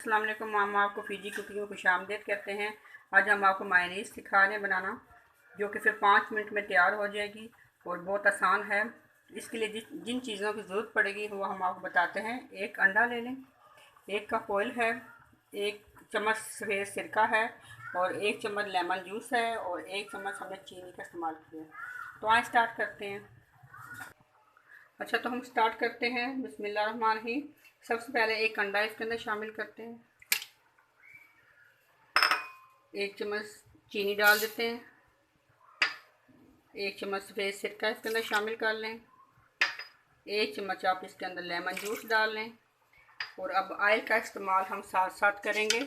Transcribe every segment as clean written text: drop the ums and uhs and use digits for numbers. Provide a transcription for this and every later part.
अस्सलाम वालेकुम। हम आपको फ़िजी कुकिंग में खुशामदीद कहते हैं। आज हम आपको मायनीज़ सिखा रहे हैं बनाना, जो कि फिर 5 मिनट में तैयार हो जाएगी और बहुत आसान है। इसके लिए जिन चीज़ों की ज़रूरत पड़ेगी वो हम आपको बताते हैं। एक अंडा ले लें, 1 कप ऑयल है, 1 चम्मच सफ़ेद सिरका है और 1 चम्मच लेमन जूस है और 1 चम्मच हमने चीनी का इस्तेमाल किया है। तो आइए स्टार्ट करते हैं। अच्छा, तो हम स्टार्ट करते हैं। बिस्मिल्लाहिर्रहमानिर्रहीम। सबसे पहले एक अंडा इसके अंदर शामिल करते हैं, 1 चम्मच चीनी डाल देते हैं, 1 चम्मच सफ़ेद सिरका इसके अंदर शामिल कर लें, 1 चम्मच आप इसके अंदर लेमन जूस डाल लें और अब ऑयल का इस्तेमाल हम साथ साथ करेंगे।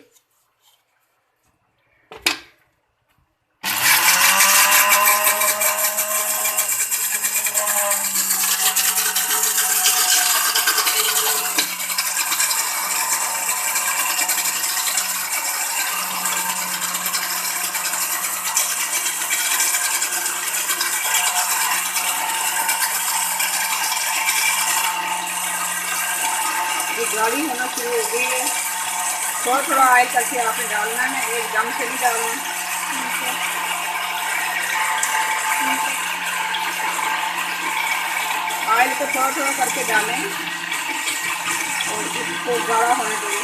ये गाढ़ी होना शुरू हो गई है। थोड़ा थोड़ा ऑयल करके आपने डालना है, एकदम से नहीं डालना। ऑयल को थोड़ा थोड़ा करके डालें और इसको गाढ़ा होने दें।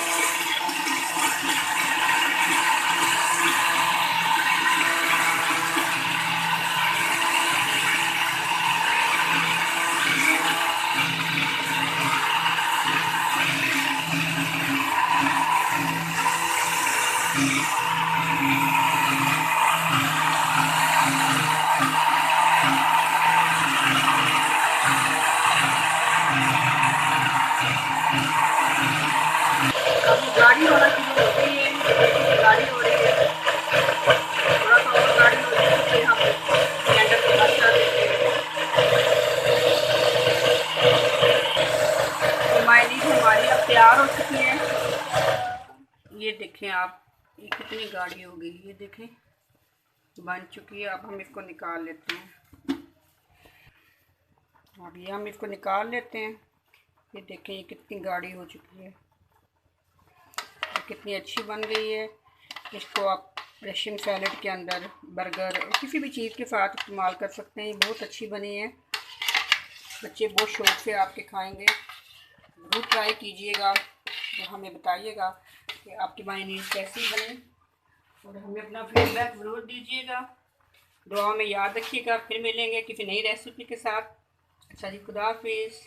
अब गाढ़ी होना शुरू हो गई है, गाढ़ी हो रही है। थोड़ा सा और गाढ़ी हो जाए तो फिर हम ब्लेंडर को बंद कर देते हैं। मायनीज़ हमारी अब तैयार हो चुकी है। ये देखें आप, ये कितनी गाढ़ी हो गई, ये देखें बन चुकी है। अब हम इसको निकाल लेते हैं। अब ये हम इसको निकाल लेते हैं। ये देखें ये कितनी गाढ़ी हो चुकी है, कितनी अच्छी बन गई है। इसको आप रशियन सैलेड के अंदर, बर्गर और किसी भी चीज़ के साथ इस्तेमाल कर सकते हैं। ये बहुत अच्छी बनी है, बच्चे बहुत शौक़ से आपके खाएंगे। ज़रूर ट्राई कीजिएगा और हमें बताइएगा कि आपकी मायनीज़ कैसी बनी और हमें अपना फीडबैक ज़रूर दीजिएगा। दुआ में याद रखिएगा। फिर मिलेंगे किसी नई रेसिपी के साथ। अच्छा जी, खुदा हाफिज़।